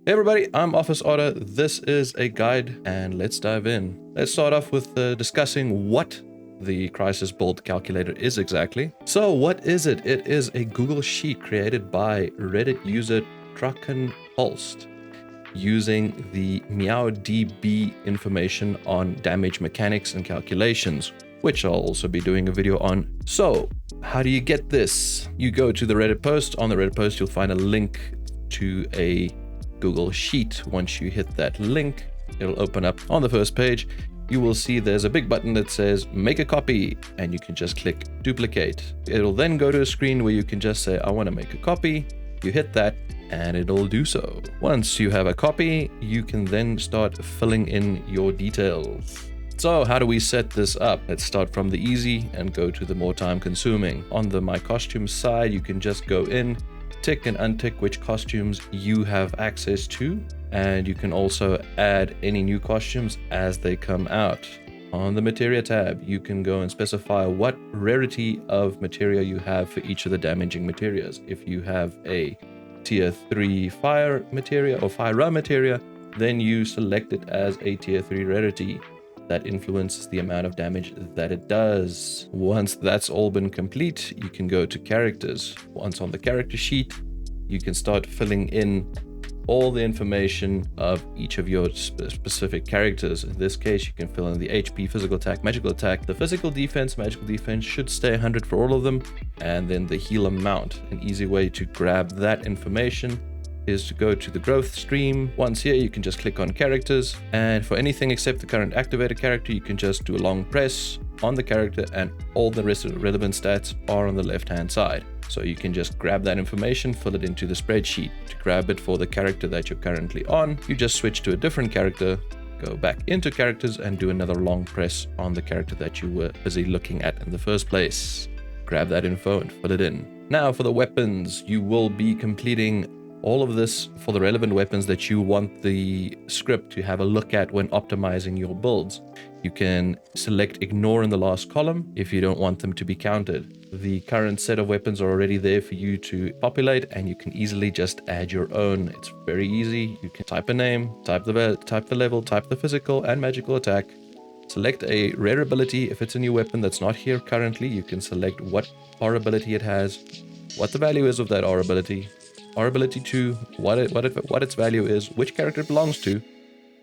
Hey everybody, I'm Office Order. This is a guide and let's dive in. Let's start off with discussing what the crisis build calculator is exactly. So what is it? It is a Google Sheet created by Reddit user TrakanHolst using the MeowDB information on damage mechanics and calculations, which I'll also be doing a video on. So how do you get this? You go to the Reddit post. On the Reddit post, you'll find a link to a Google Sheet. Once you hit that link, it'll open up on the first page. You will see there's a big button that says make a copy, and you can just click duplicate. It'll then go to a screen where you can just say I want to make a copy. You hit that and it'll do so. Once you have a copy, you can then start filling in your details. So how do we set this up? Let's start from the easy and go to the more time consuming. On the My Costumes side, you can just go in, tick and untick which costumes you have access to, and you can also add any new costumes as they come out. On the Materia tab, you can go and specify what rarity of materia you have for each of the damaging materials. If you have a tier 3 fire materia or fire materia, then you select it as a tier 3 rarity. That influences the amount of damage that it does. Once that's all been complete, you can go to characters. Once on the character sheet, you can start filling in all the information of each of your specific characters. In this case, you can fill in the HP, physical attack, magical attack. The physical defense, magical defense should stay 100 for all of them, and then the heal amount. An easy way to grab that information is to go to the growth stream. Once here, you can just click on characters, and for anything except the current activated character, you can just do a long press on the character and all the rest of the relevant stats are on the left hand side. So you can just grab that information, fill it into the spreadsheet. To grab it for the character that you're currently on, you just switch to a different character, go back into characters and do another long press on the character that you were busy looking at in the first place. Grab that info and fill it in. Now for the weapons, you will be completing all of this for the relevant weapons that you want the script to have a look at when optimizing your builds. You can select ignore in the last column if you don't want them to be counted. The current set of weapons are already there for you to populate, and you can easily just add your own. It's very easy. You can type a name, type the level, type the physical and magical attack. Select a rare ability. If it's a new weapon that's not here currently, you can select what R ability it has, what the value is of that R ability, R ability 2, what its value is, which character it belongs to,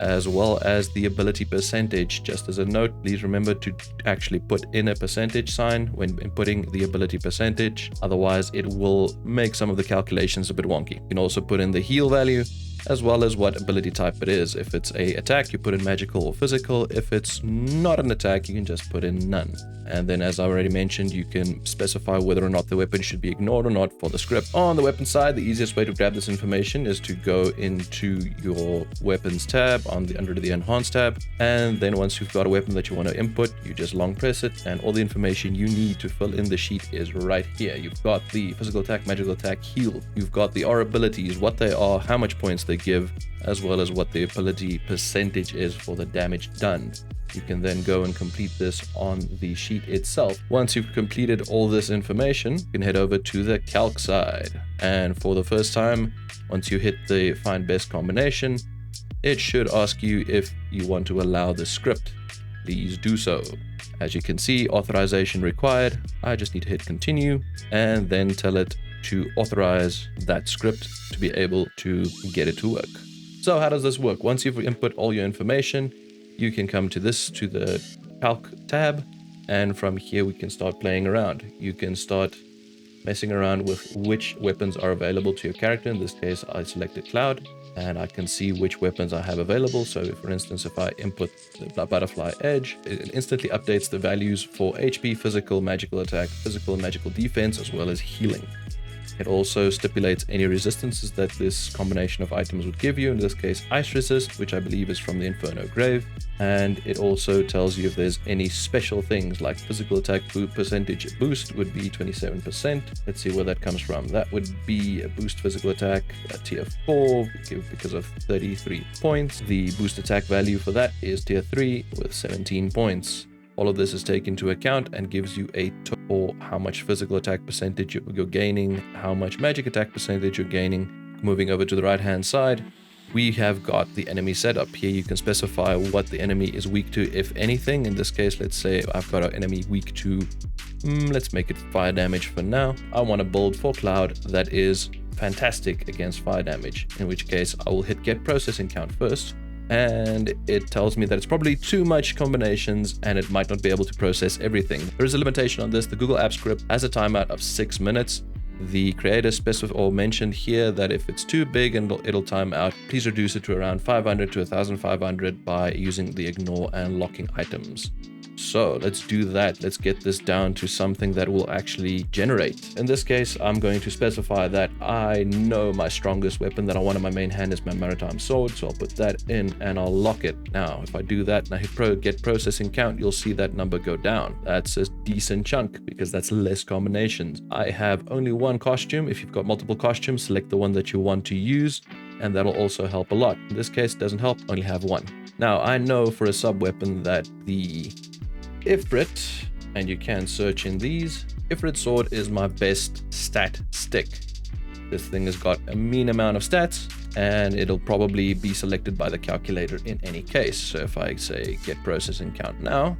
as well as the ability percentage. Just as a note, please remember to actually put in a percentage sign when inputting the ability percentage. Otherwise, it will make some of the calculations a bit wonky. You can also put in the heal value, as well as what ability type it is. If it's a attack, you put in magical or physical. If it's not an attack, you can just put in none. And then, as I already mentioned, you can specify whether or not the weapon should be ignored or not for the script. On the weapon side, the easiest way to grab this information is to go into your weapons tab under the enhanced tab. And then once you've got a weapon that you want to input, you just long press it, and all the information you need to fill in the sheet is right here. You've got the physical attack, magical attack, heal. You've got the R abilities, what they are, how much points they give, as well as what the ability percentage is for the damage done. You can then go and complete this on the sheet itself. Once you've completed all this information, you can head over to the calc side. And for the first time, once you hit the find best combination, it should ask you if you want to allow the script. Please do so. As you can see, authorization required. I just need to hit continue and then tell it to authorize that script to be able to get it to work. So how does this work? Once you've input all your information, you can come to the calc tab, and from here we can start playing around. You can start messing around with which weapons are available to your character. In this case, I selected Cloud, and I can see which weapons I have available. So for instance, if I input the butterfly edge, it instantly updates the values for HP, physical, magical attack, physical and magical defense, as well as healing. It also stipulates any resistances that this combination of items would give you. In this case, ice resist, which I believe is from the Inferno Grave. And it also tells you if there's any special things like physical attack percentage boost would be 27%. Let's see where that comes from. That would be a boost physical attack at tier 4 because of 33 points. The boost attack value for that is tier 3 with 17 points. All of this is taken into account and gives you a total how much physical attack percentage you're gaining, how much magic attack percentage you're gaining. Moving over to the right hand side, we have got the enemy setup. Here you can specify what the enemy is weak to, if anything. In this case, let's say I've got an enemy weak to, let's make it fire damage for now. I want to build for Cloud that is fantastic against fire damage, in which case I will hit get processing count first. And it tells me that it's probably too much combinations and it might not be able to process everything. There is a limitation on this. The Google Apps script has a timeout of 6 minutes. The creator specified or mentioned here that if it's too big and it'll time out, please reduce it to around 500 to 1500 by using the ignore and locking items. So let's do that. Let's get this down to something that will actually generate. In this case, I'm going to specify that I know my strongest weapon that I want in my main hand is my maritime sword. So I'll put that in and I'll lock it. Now, if I do that and I hit get processing count, you'll see that number go down. That's a decent chunk because that's less combinations. I have only one costume. If you've got multiple costumes, select the one that you want to use, and that'll also help a lot. In this case, it doesn't help, only have one. Now, I know for a sub weapon that the Ifrit, and you can search in these, Ifrit sword is my best stat stick. This thing has got a mean amount of stats and it'll probably be selected by the calculator in any case. So if I say get processing count now,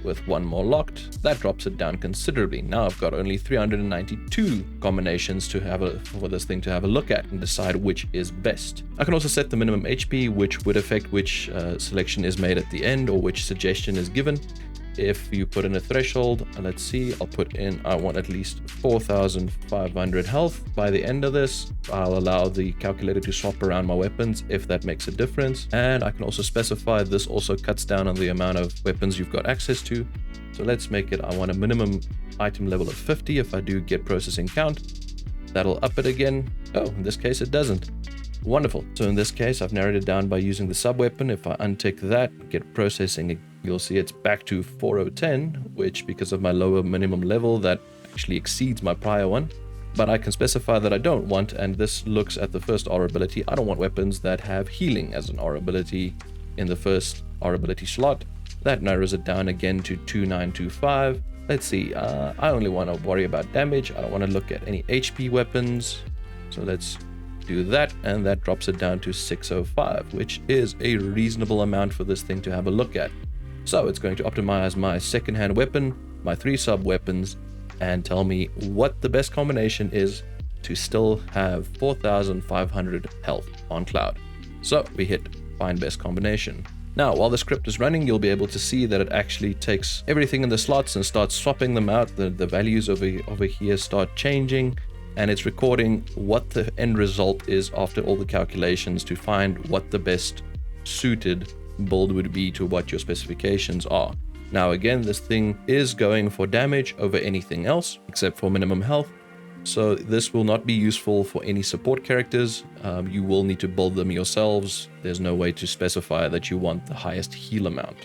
with one more locked, that drops it down considerably. Now I've got only 392 combinations to for this thing to have a look at and decide which is best. I can also set the minimum HP, which would affect which selection is made at the end or which suggestion is given. If you put in a threshold, let's see, I'll put in, I want at least 4,500 health. By the end of this, I'll allow the calculator to swap around my weapons if that makes a difference. And I can also specify this also cuts down on the amount of weapons you've got access to. So let's make it, I want a minimum item level of 50. If I do get processing count, that'll up it again. Oh, in this case, it doesn't. Wonderful. So in this case, I've narrowed it down by using the sub weapon. If I untick that, get processing, you'll see it's back to 4010, which because of my lower minimum level, that actually exceeds my prior one. But I can specify that I don't want, and this looks at the first aura ability. I don't want weapons that have healing as an aura ability in the first aura ability slot. That narrows it down again to 2925. Let's see, I only want to worry about damage. I don't want to look at any HP weapons. So let's do that, and that drops it down to 605, which is a reasonable amount for this thing to have a look at. So it's going to optimize my second-hand weapon, my 3 sub weapons, and tell me what the best combination is to still have 4,500 health on Cloud. So we hit find best combination. Now, while the script is running, you'll be able to see that it actually takes everything in the slots and starts swapping them out. The values over here start changing, and it's recording what the end result is after all the calculations to find what the best suited build would be to what your specifications are. Now again, this thing is going for damage over anything else except for minimum health, so this will not be useful for any support characters. You will need to build them yourselves. There's no way to specify that you want the highest heal amount.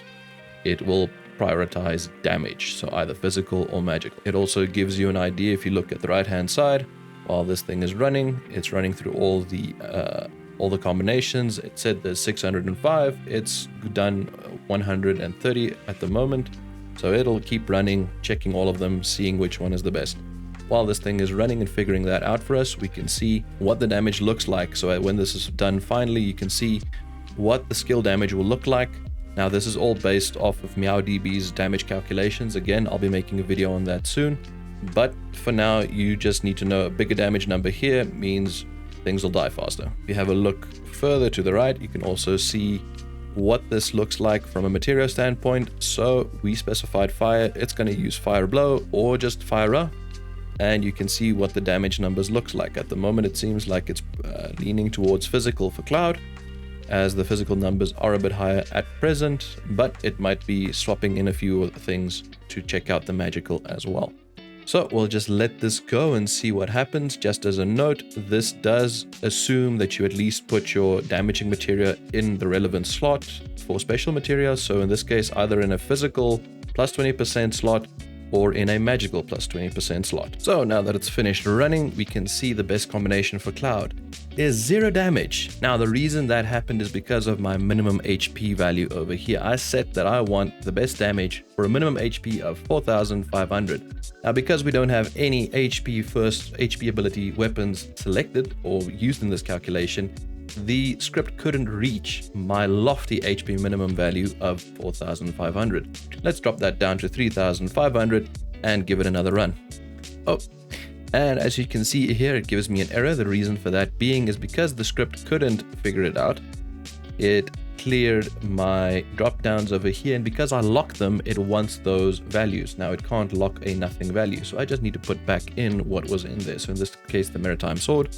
It will prioritize damage, so either physical or magical. It also gives you an idea if you look at the right hand side. While this thing is running, it's running through all the combinations. It said there's 605. It's done 130 at the moment. So it'll keep running, checking all of them, seeing which one is the best. While this thing is running and figuring that out for us, we can see what the damage looks like. So when this is done finally, you can see what the skill damage will look like. Now this is all based off of MeowDB's damage calculations. Again, I'll be making a video on that soon. But for now, you just need to know a bigger damage number here means things will die faster. If you have a look further to the right, you can also see what this looks like from a material standpoint. So we specified fire, it's going to use fire blow or just fire, and you can see what the damage numbers looks like. At the moment, it seems like it's leaning towards physical for Cloud, as the physical numbers are a bit higher at present, but it might be swapping in a few things to check out the magical as well. So we'll just let this go and see what happens. Just as a note, this does assume that you at least put your damaging materia in the relevant slot for special materia. So in this case, either in a physical plus 20% slot or in a magical plus 20% slot. So now that it's finished running, we can see the best combination for Cloud is 0 damage. Now the reason that happened is because of my minimum HP value over here. I set that I want the best damage for a minimum HP of 4,500. Now because we don't have any HP ability weapons selected or used in this calculation, the script couldn't reach my lofty HP minimum value of 4,500. Let's drop that down to 3,500 and give it another run. Oh, and as you can see here, it gives me an error. The reason for that being is because the script couldn't figure it out. It cleared my drop downs over here, and because I locked them, it wants those values. Now it can't lock a nothing value, so I just need to put back in what was in there. So in this case, the maritime sword,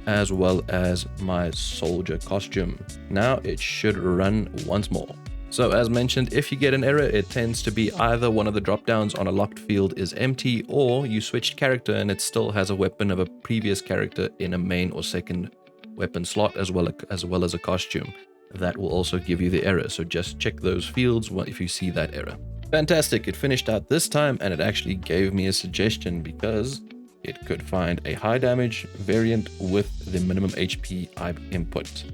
as well as my soldier costume. Now it should run once more. So as mentioned, if you get an error, it tends to be either one of the drop downs on a locked field is empty, or you switched character and it still has a weapon of a previous character in a main or second weapon slot, as well as a costume. That will also give you the error, so just check those fields if you see that error. Fantastic, it finished out this time, and it actually gave me a suggestion because it could find a high damage variant with the minimum HP I input.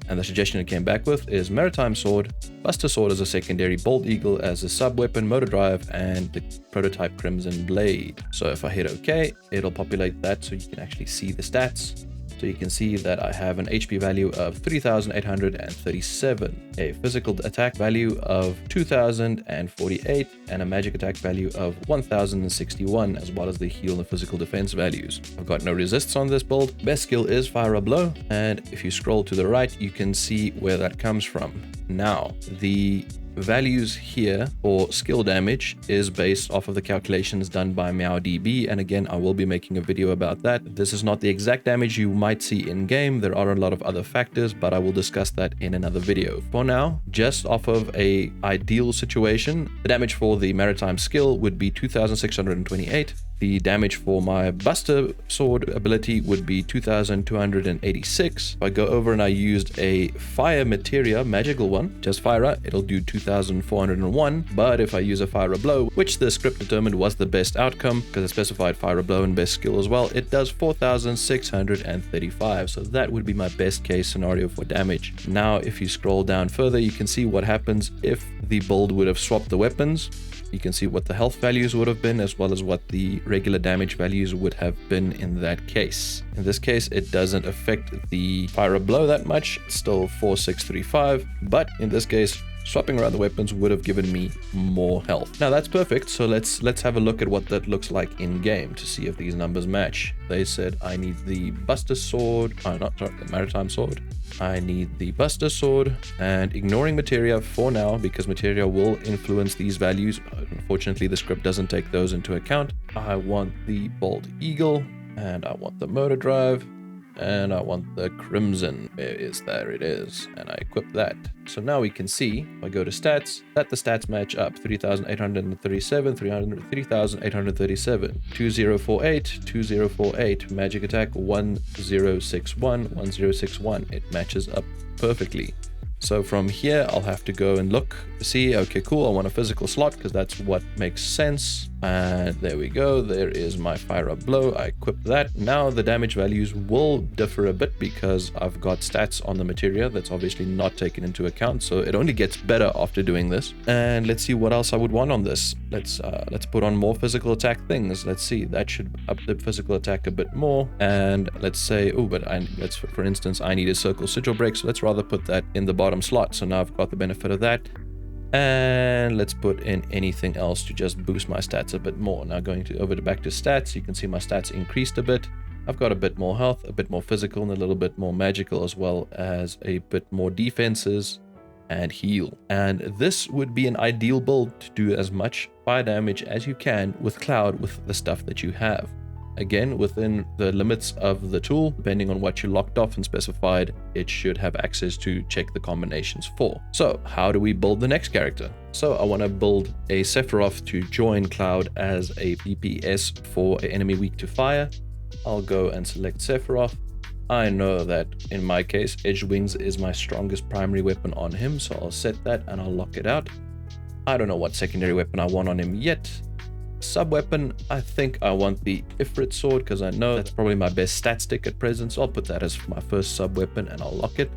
And the suggestion it came back with is Maritime Sword, Buster Sword as a secondary, Bolt Eagle as a sub-weapon, Motor Drive, and the prototype Crimson Blade. So if I hit OK, it'll populate that so you can actually see the stats. So you can see that I have an HP value of 3,837, a physical attack value of 2,048, and a magic attack value of 1,061, as well as the heal and physical defense values. I've got no resists on this build. Best skill is Fire a Blow, and if you scroll to the right, you can see where that comes from. Now, the values here for skill damage is based off of the calculations done by MeowDB, and again, I will be making a video about that. This is not the exact damage you might see in game. There are a lot of other factors, but I will discuss that in another video. For now, just off of a ideal situation, the damage for the maritime skill would be 2,628. The damage for my Buster Sword ability would be 2,286. If I go over and I used a Fire Materia magical one, just Fire, it'll do 2,401. But if I use a Fire a Blow, which the script determined was the best outcome, because it specified Fire a Blow and best skill as well, it does 4,635. So that would be my best case scenario for damage. Now, if you scroll down further, you can see what happens if the build would have swapped the weapons. You can see what the health values would have been, as well as what the regular damage values would have been in that case. In this case, it doesn't affect the Fire a Blow that much. It's still 4,635, but in this case, swapping around the weapons would have given me more health. Now that's perfect, so let's have a look at what that looks like in game to see if these numbers match. They said I need the Buster Sword, the Maritime Sword. I need the Buster Sword, and ignoring Materia for now because Materia will influence these values. Unfortunately, the script doesn't take those into account. I want the Bolt Eagle, and I want the Motor Drive, and I want the Crimson. There it is, and I equip that. So now we can see, if I go to stats, that the stats match up. 3,837, 3,837, 2048, 2048, magic attack 1061, 1061. It matches up perfectly. So from here, I'll have to go and look to see, okay, cool, I want a physical slot because that's what makes sense. And there we go. There is my Fire a Blow. I equip that. Now the damage values will differ a bit because I've got stats on the materia that's obviously not taken into account. So it only gets better after doing this. And let's see what else I would want on this. Let's put on more physical attack things. Let's see, that should up the physical attack a bit more. And let's say, for instance, I need a circle sigil break. So let's rather put that in the bottom slot. So now I've got the benefit of that. And let's put in anything else to just boost my stats a bit more. Now going back to stats, you can see my stats increased a bit. I've got a bit more health, a bit more physical, and a little bit more magical, as well as a bit more defenses and heal. And this would be an ideal build to do as much fire damage as you can with Cloud with the stuff that you have. Again, within the limits of the tool, depending on what you locked off and specified, it should have access to check the combinations for. So how do we build the next character? So I want to build a Sephiroth to join Cloud as a DPS for an enemy weak to fire. I'll go and select Sephiroth. I know that in my case, Edge Wings is my strongest primary weapon on him, so I'll set that and I'll lock it out. I don't know what secondary weapon I want on him yet. Sub-weapon, I think I want the Ifrit sword because I know that's probably my best stat stick at present, so I'll put that as my first sub-weapon and I'll lock it.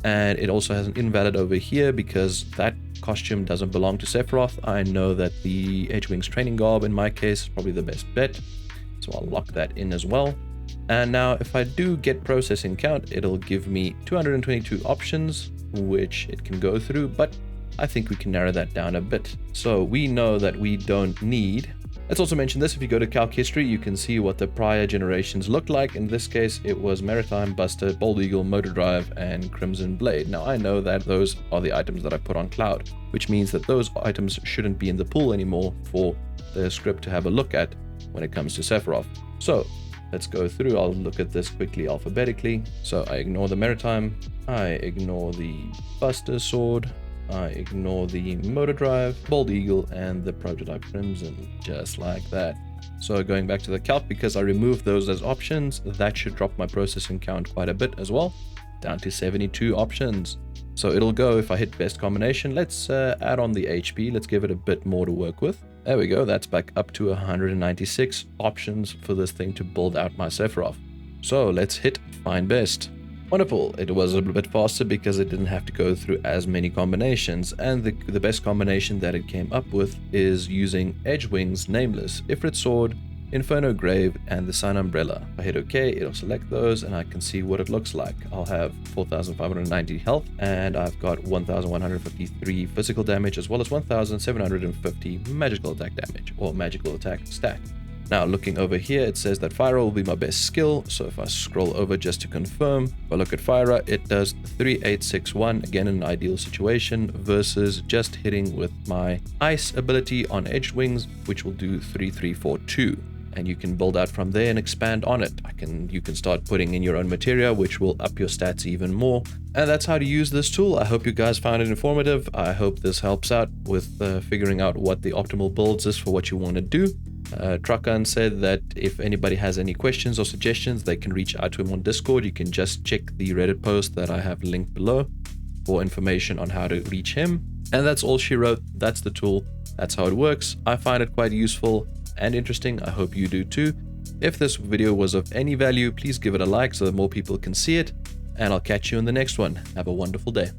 And it also has an invalid over here because that costume doesn't belong to Sephiroth. I know that the Edgewings training garb in my case is probably the best bet, so I'll lock that in as well. And now if I do get processing count, it'll give me 222 options, which it can go through, but I think we can narrow that down a bit. So we know that we don't need. Let's also mention this. If you go to calc history, you can see what the prior generations looked like. In this case, it was Maritime, Buster, Bold Eagle, Motor Drive, and Crimson Blade. Now I know that those are the items that I put on cloud, which means that those items shouldn't be in the pool anymore for the script to have a look at when it comes to Sephiroth. So let's go through. I'll look at this quickly alphabetically. So I ignore the Maritime, I ignore the Buster Sword, I ignore the Motor Drive, Bold Eagle, and the Prototype Crimson, just like that. So going back to the calc, because I removed those as options, that should drop my processing count quite a bit as well, down to 72 options. So it'll go if I hit best combination. Let's add on the HP. Let's give it a bit more to work with. There we go. That's back up to 196 options for this thing to build out my Sephiroth. So let's hit find best. Wonderful. It was a little bit faster because it didn't have to go through as many combinations, and the best combination that it came up with is using Edgewing's Nameless, Ifrit Sword, Inferno Grave, and the Sun Umbrella. If I hit OK, it'll select those and I can see what it looks like. I'll have 4,590 health, and I've got 1,153 physical damage as well as 1,750 magical attack damage, or magical attack stat. Now looking over here, it says that Fire will be my best skill. So if I scroll over just to confirm, if I look at Fire, it does 3861, again in an ideal situation, versus just hitting with my Ice ability on Edged Wings, which will do 3342. And you can build out from there and expand on it. You can start putting in your own materia, which will up your stats even more. And that's how to use this tool. I hope you guys found it informative. I hope this helps out with figuring out what the optimal builds is for what you want to do. Trakan said that if anybody has any questions or suggestions, they can reach out to him on Discord. You can just check the Reddit post that I have linked below for information on how to reach him. And that's all she wrote. That's the tool. That's how it works. I find it quite useful and interesting. I hope you do too. If this video was of any value, please give it a like so that more people can see it. And I'll catch you in the next one. Have a wonderful day.